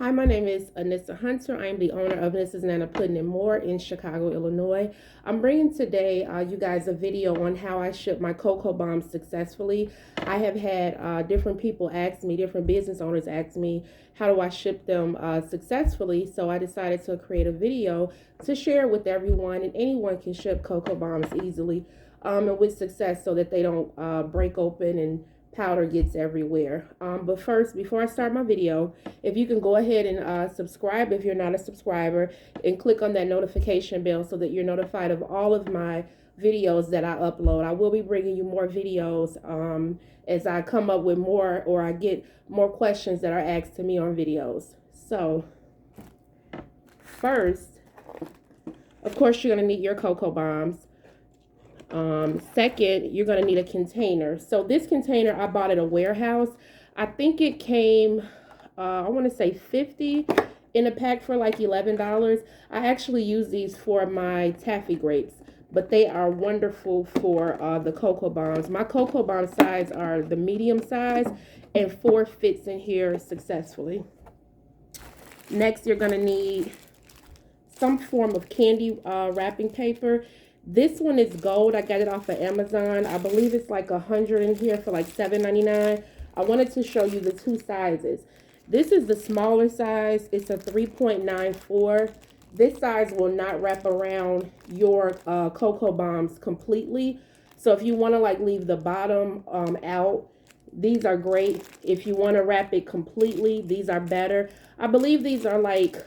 Hi, my name is Anissa Hunter. I am the owner of Mrs. Nana Pudding and More in Chicago, Illinois. I'm bringing today you guys a video on how I ship my cocoa bombs successfully. I have had different people ask me, different business owners ask me, how do I ship them successfully? So I decided to create a video to share with everyone, and anyone can ship cocoa bombs easily and with success so that they don't break open and powder gets everywhere. But first, before I start my video, if you can go ahead and subscribe if you're not a subscriber, and click on that notification bell so that you're notified of all of my videos that I upload. I will be bringing you more videos as I come up with more, or I get more questions that are asked to me on videos. So first, of course, you're going to need your cocoa bombs. Second, you're going to need a container. So this container I bought at a warehouse. I think it came, I want to say 50 in a pack for like $11. I actually use these for my taffy grapes, but they are wonderful for the cocoa bombs. My cocoa bomb size are the medium size, and 4 fits in here successfully. Next, you're going to need some form of candy wrapping paper. This one is gold. I got it off of Amazon. I believe it's like 100 in here for like $7.99. I wanted to show you the two sizes. This is the smaller size. It's a 3.94. This size will not wrap around your cocoa bombs completely. So if you want to like leave the bottom out, these are great. If you want to wrap it completely, these are better. I believe these are like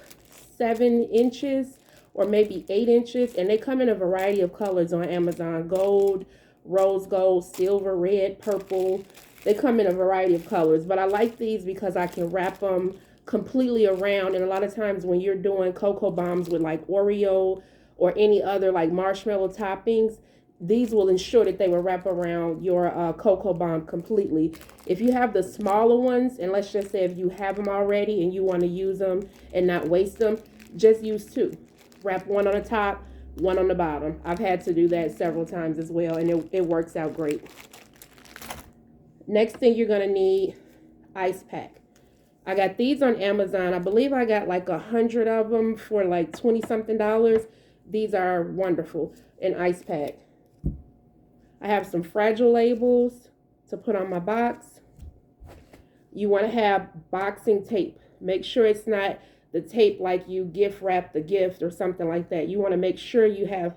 7 inches or maybe 8 inches, and they come in a variety of colors on Amazon: gold, rose gold, silver, red, purple. They come in a variety of colors, but I like these because I can wrap them completely around. And a lot of times when you're doing cocoa bombs with like Oreo or any other like marshmallow toppings, these will ensure that they will wrap around your cocoa bomb completely. If you have the smaller ones, and let's just say if you have them already and you want to use them and not waste them, just use 2. Wrap one on the top, one on the bottom. I've had to do that several times as well, and it works out great. Next thing you're going to need, ice pack. I got these on Amazon. I believe I got like 100 of them for like 20 something dollars. These are wonderful. An ice pack. I have some fragile labels to put on my box. You want to have boxing tape. Make sure it's not the tape like you gift wrap the gift or something like that. You want to make sure you have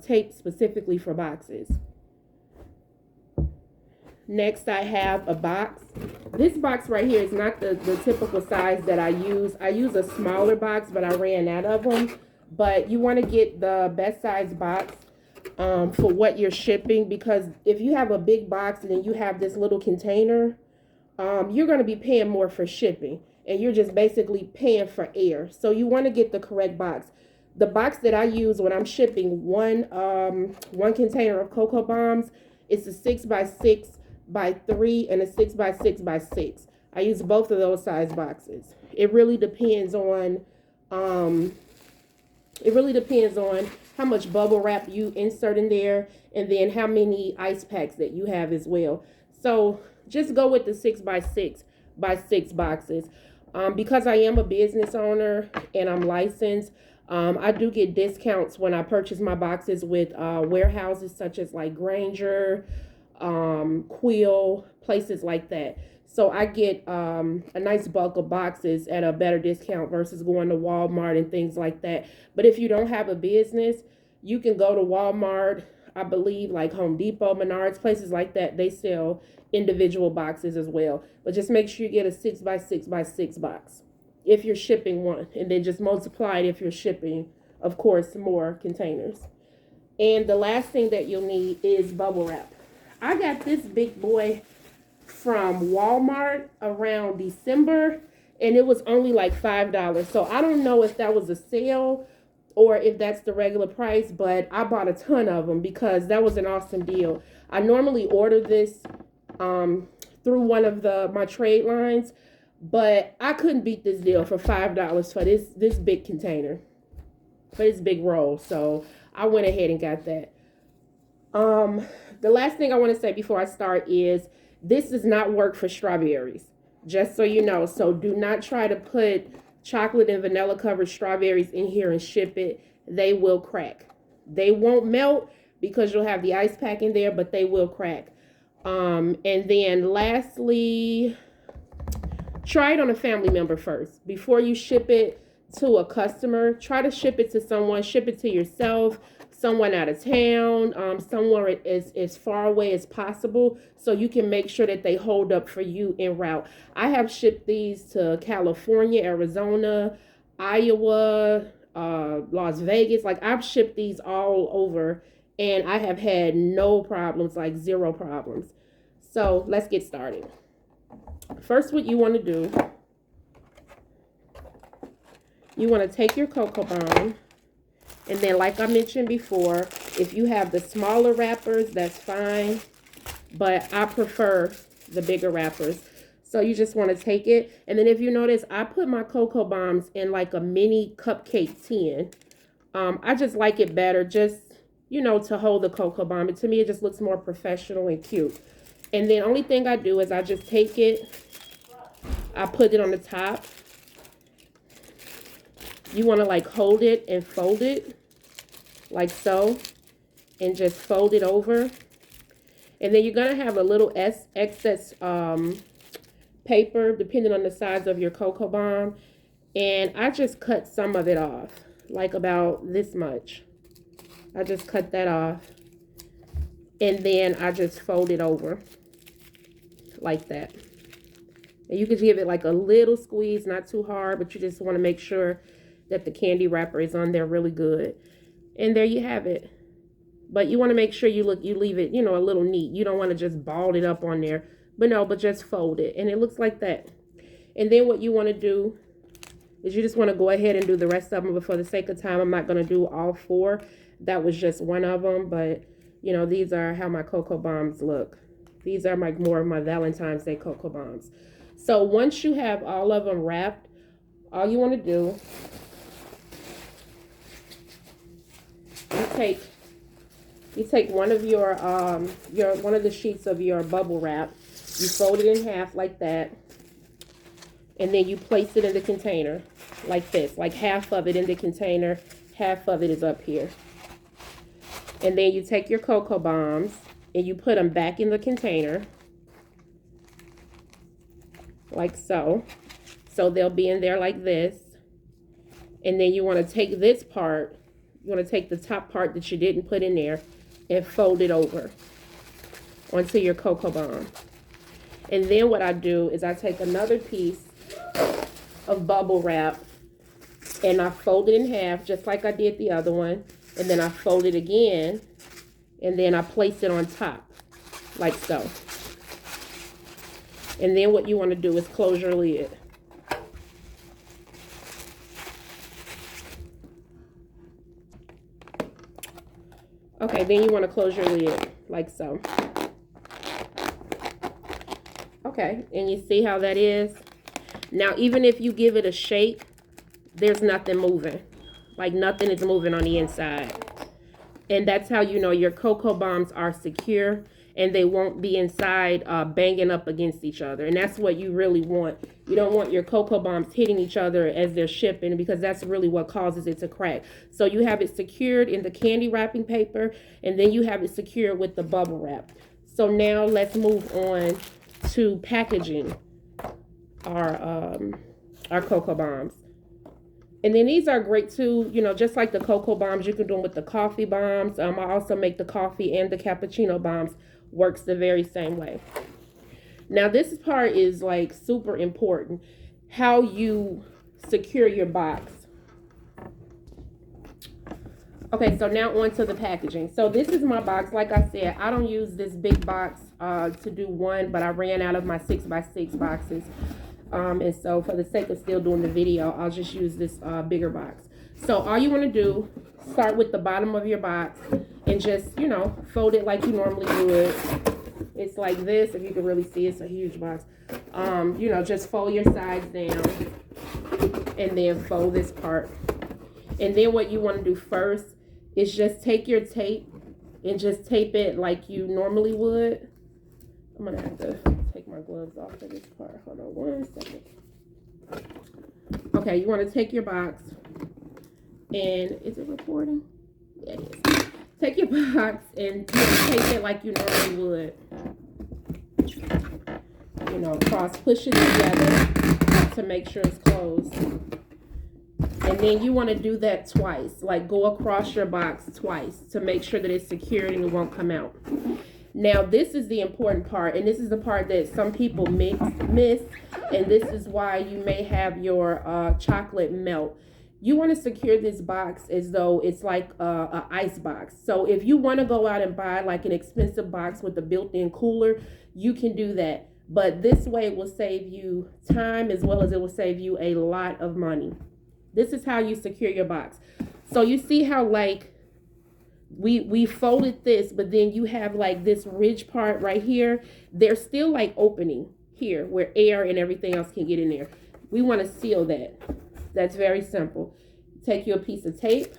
tape specifically for boxes. Next, I have a box. This box right here is not the typical size that I use. I use a smaller box, but I ran out of them. But you want to get the best size box for what you're shipping, because if you have a big box and then you have this little container, you're going to be paying more for shipping, and you're just basically paying for air. So you want to get the correct box. The box that I use when I'm shipping one container of cocoa bombs, it's a 6x6x3 and a 6x6x6. I use both of those size boxes. It really depends on how much bubble wrap you insert in there, and then how many ice packs that you have as well. So just go with the 6x6x6 boxes. Because I am a business owner and I'm licensed, I do get discounts when I purchase my boxes with warehouses such as like Granger, Quill, places like that. So I get a nice bulk of boxes at a better discount versus going to Walmart and things like that. But if you don't have a business, you can go to Walmart, I believe, like Home Depot, Menards, places like that. They sell individual boxes as well. But just make sure you get a 6x6x6 box if you're shipping one, and then just multiply it if you're shipping, of course, more containers. And the last thing that you'll need is bubble wrap. I got this big boy from Walmart around December, and it was only like $5. So I don't know if that was a sale or if that's the regular price, but I bought a ton of them because that was an awesome deal. I normally order this through one of my trade lines, but I couldn't beat this deal for $5 for this big container, for this big roll. So I went ahead and got that. The last thing I want to say before I start is this does not work for strawberries. just so you know. So do not try to put chocolate and vanilla covered strawberries in here and ship it, they will crack. They won't melt because you'll have the ice pack in there, but they will crack. And then lastly, try it on a family member first. Before you ship it to a customer, try to ship it to someone, ship it to yourself, someone out of town, somewhere as far away as possible, so you can make sure that they hold up for you en route. I have shipped these to California, Arizona, Iowa, Las Vegas. Like, I've shipped these all over, and I have had no problems, like 0 problems. So let's get started. First, what you want to do, you want to take your cocoa bomb, and then like I mentioned before, if you have the smaller wrappers, that's fine, but I prefer the bigger wrappers. So you just want to take it, and then if you notice, I put my cocoa bombs in like a mini cupcake tin. I just like it better, just, you know, to hold the cocoa bomb. And to me, it just looks more professional and cute. And then only thing I do is I just take it, I put it on the top. You want to like hold it and fold it like so, and just fold it over. And then you're going to have a little excess paper depending on the size of your cocoa bomb. And I just cut some of it off, like about this much. I just cut that off. And then I just fold it over like that. And you can give it like a little squeeze, not too hard, but you just want to make sure that the candy wrapper is on there really good. And there you have it. But you want to make sure you leave it, you know, a little neat. You don't want to just ball it up on there, but just fold it. And it looks like that. And then what you want to do is you just want to go ahead and do the rest of them. But for the sake of time, I'm not going to do all 4. That was just one of them. But, you know, these are how my cocoa bombs look. These are more of my Valentine's Day cocoa bombs. So once you have all of them wrapped, all you want to do, you take one of your one of the sheets of your bubble wrap, you fold it in half like that, and then you place it in the container like this, like half of it in the container, half of it is up here. And then you take your cocoa bombs and you put them back in the container like so. So they'll be in there like this. And then you want to take this part, you want to take the top part that you didn't put in there and fold it over onto your cocoa bomb. And then what I do is I take another piece of bubble wrap and I fold it in half just like I did the other one. And then I fold it again and then I place it on top like so. And then what you want to do is close your lid. Okay, then you want to close your lid like so. Okay, and you see how that is? Now, even if you give it a shake, there's nothing moving. Like, nothing is moving on the inside. And that's how you know your cocoa bombs are secure and they won't be inside banging up against each other. And that's what you really want. You don't want your cocoa bombs hitting each other as they're shipping, because that's really what causes it to crack. So you have it secured in the candy wrapping paper, and then you have it secured with the bubble wrap. So now let's move on to packaging our cocoa bombs. And then these are great too, you know, just like the cocoa bombs, you can do them with the coffee bombs. I also make the coffee and the cappuccino bombs, works the very same way. Now this part is like super important, how you secure your box. Okay, so now on to the packaging. So this is my box. Like I said, I don't use this big box to do one, but I ran out of my 6x6 boxes. And so for the sake of still doing the video, I'll just use this bigger box. So all you want to do, start with the bottom of your box and just, you know, fold it like you normally would. It's like this. If you can really see, it's a huge box. You know, just fold your sides down and then fold this part. And then what you want to do first is just take your tape and just tape it like you normally would. I'm going to have to take my gloves off for this part. Hold on one second. Okay, Okay, you want to take your box and, is it recording? Yeah, it is. Take your box and tape it like you normally would. You know, push it together to make sure it's closed. And then you want to do that twice, like go across your box twice to make sure that it's secured and it won't come out. Now, this is the important part, and this is the part that some people miss, and this is why you may have your chocolate melt. You want to secure this box as though it's like a ice box. So if you want to go out and buy like an expensive box with a built-in cooler, you can do that. But this way it will save you time as well as it will save you a lot of money. This is how you secure your box. So you see how like we folded this, but then you have like this ridge part right here. There's still like opening here where air and everything else can get in there. We want to seal that. That's very simple. Take you a piece of tape.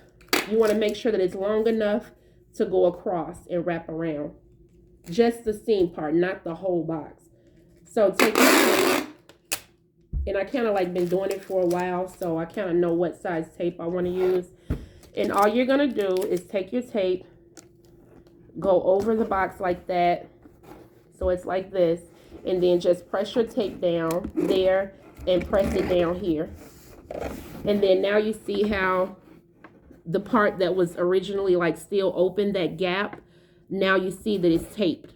You want to make sure that it's long enough to go across and wrap around. Just the seam part, not the whole box. So take your tape. And I kind of like been doing it for a while, so I kind of know what size tape I want to use. And all you're going to do is take your tape, go over the box like that. So it's like this. And then just press your tape down there and press it down here. And then now you see how the part that was originally like still open, that gap, now you see that it's taped.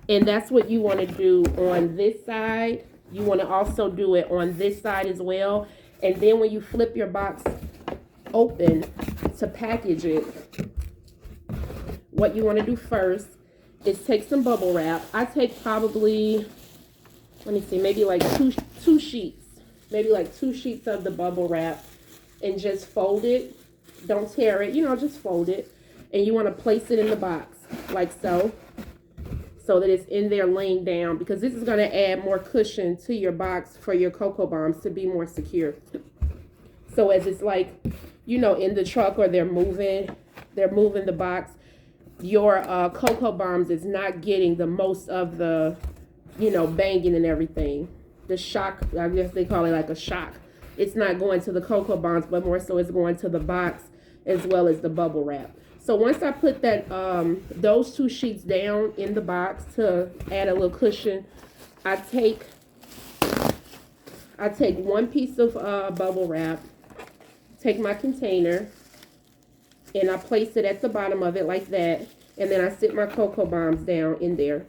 And that's what you want to do on this side. You want to also do it on this side as well. And then when you flip your box open to package it, what you want to do first is take some bubble wrap. I take probably, let me see, maybe like two sheets. Maybe like 2 sheets of the bubble wrap, and just fold it. Don't tear it, you know, just fold it. And you want to place it in the box like so that it's in there laying down, because this is going to add more cushion to your box for your cocoa bombs to be more secure. So as it's like, you know, in the truck or they're moving the box, your cocoa bombs is not getting the most of the, you know, banging and everything. The shock, I guess they call it like a shock. It's not going to the cocoa bombs, but more so it's going to the box as well as the bubble wrap. So once I put that those 2 sheets down in the box to add a little cushion, I take 1 piece of bubble wrap, take my container, and I place it at the bottom of it like that, and then I sit my cocoa bombs down in there.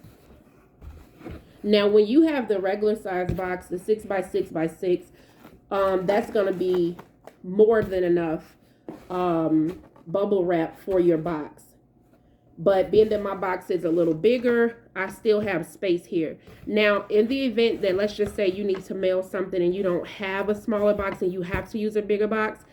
Now, when you have the regular size box, the 6x6x6, that's going to be more than enough bubble wrap for your box. But being that my box is a little bigger, I still have space here. Now, in the event that, let's just say you need to mail something and you don't have a smaller box and you have to use a bigger box,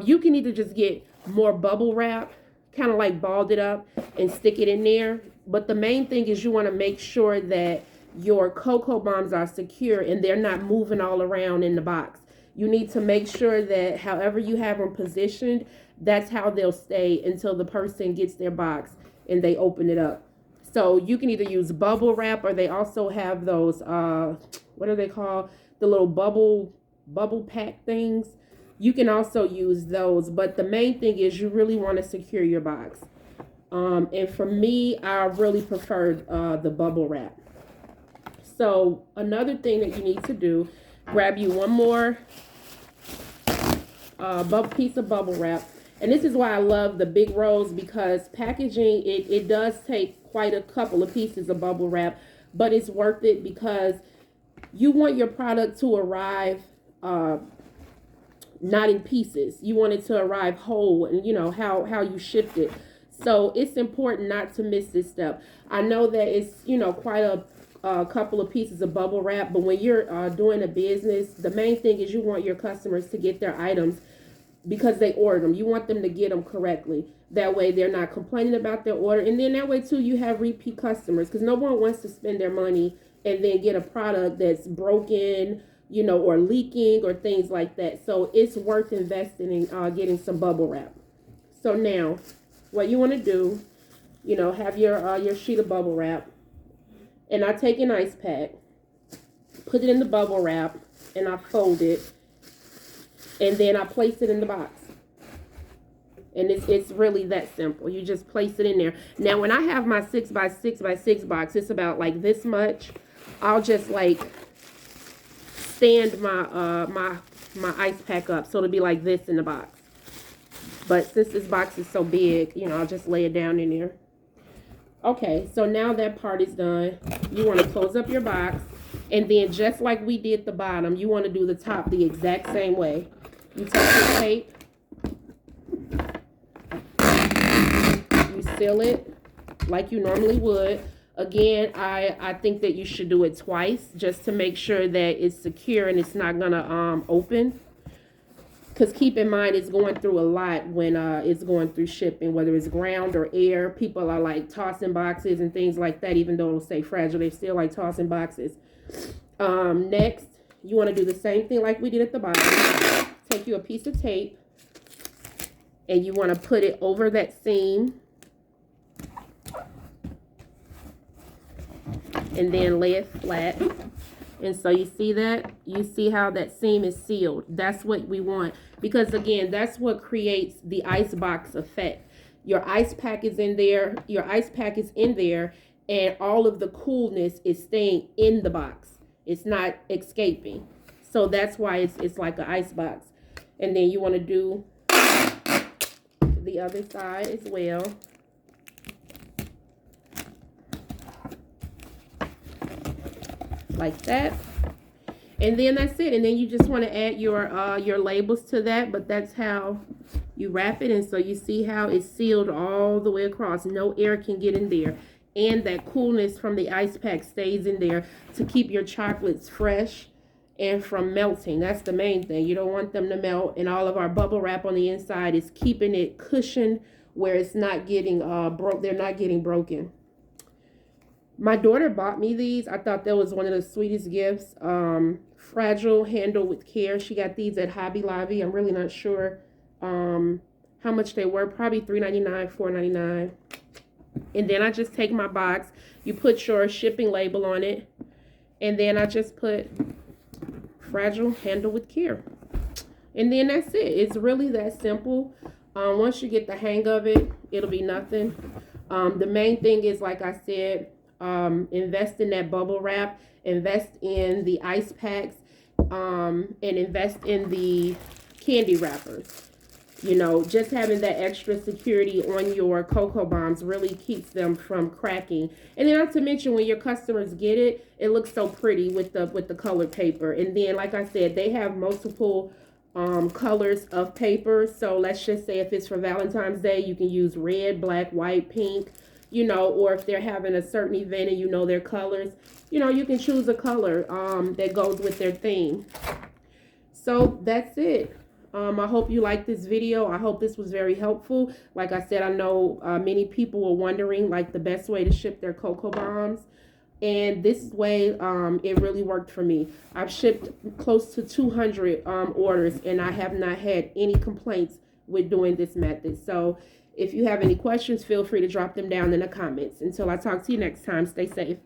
you can either just get more bubble wrap, kind of like balled it up and stick it in there. But the main thing is you want to make sure that your cocoa bombs are secure and they're not moving all around in the box. You need to make sure that however you have them positioned, that's how they'll stay until the person gets their box and they open it up. So you can either use bubble wrap, or they also have those, what are they called? The little bubble pack things. You can also use those, but the main thing is you really want to secure your box. And for me, I really preferred the bubble wrap. So another thing that you need to do, grab you one more piece of bubble wrap. And this is why I love the big rolls, because packaging, it does take quite a couple of pieces of bubble wrap, but it's worth it because you want your product to arrive not in pieces. You want it to arrive whole, and you know how you shipped it. So it's important not to miss this step. I know that it's, you know, quite a couple of pieces of bubble wrap, but when you're doing a business, the main thing is you want your customers to get their items because they ordered them. You want them to get them correctly. That way they're not complaining about their order. And then that way too, you have repeat customers, because no one wants to spend their money and then get a product that's broken, you know, or leaking or things like that. So it's worth investing in getting some bubble wrap. So now what you want to do, you know, have your sheet of bubble wrap, and I take an ice pack, put it in the bubble wrap, and I fold it, And then I place it in the box. And it's really that simple. You just place it in there. Now, when I have my 6x6x6 box, it's about like this much. I'll just like stand my my ice pack up, so it'll be like this in the box. But since this box is so big, you know, I'll just lay it down in there. Okay, so now that part is done. You want to close up your box, and then just like we did the bottom, you want to do the top the exact same way. You take your tape, you seal it like you normally would. Again, I think that you should do it twice just to make sure that it's secure and it's not gonna open. Because keep in mind, it's going through a lot when it's going through shipping, whether it's ground or air. People are like tossing boxes and things like that, even though it'll say fragile, they're still like tossing boxes. Next, you want to do the same thing like we did at the bottom. Take you a piece of tape and you want to put it over that seam. And then lay it flat. And so you see that? You see how that seam is sealed. That's what we want. Because again, that's what creates the ice box effect. Your ice pack is in there. Your ice pack is in there. And all of the coolness is staying in the box. It's not escaping. So that's why it's like an ice box. And then you want to do the other side as well. Like that. And then that's it. And then you just want to add your labels to that, but that's how you wrap it. And so you see how it's sealed all the way across. No air can get in there. And that coolness from the ice pack stays in there to keep your chocolates fresh and from melting. That's the main thing. You don't want them to melt. And all of our bubble wrap on the inside is keeping it cushioned where it's not getting they're not getting broken. My daughter bought me these. I thought that was one of the sweetest gifts. Fragile, handle with care. She got these at Hobby Lobby. I'm really not sure how much they were. Probably $3.99, $4.99. And then I just take my box. You put your shipping label on it. And then I just put fragile, handle with care. And then that's it. It's really that simple. Once you get the hang of it, it'll be nothing. The main thing is, like I said, invest in that bubble wrap, invest in the ice packs, and invest in the candy wrappers. You know, just having that extra security on your cocoa bombs really keeps them from cracking. And then not to mention, when your customers get it, it looks so pretty with the colored paper. And then, like I said, they have multiple colors of paper. So let's just say if it's for Valentine's Day, you can use red, black, white, pink. You know, or if they're having a certain event and you know their colors, you know, you can choose a color that goes with their theme. So that's it. I hope you liked this video. I hope this was very helpful. Like I said, I know many people were wondering like the best way to ship their cocoa bombs. And this way, it really worked for me. I've shipped close to 200 orders, and I have not had any complaints with doing this method. So if you have any questions, feel free to drop them down in the comments. Until I talk to you next time, stay safe.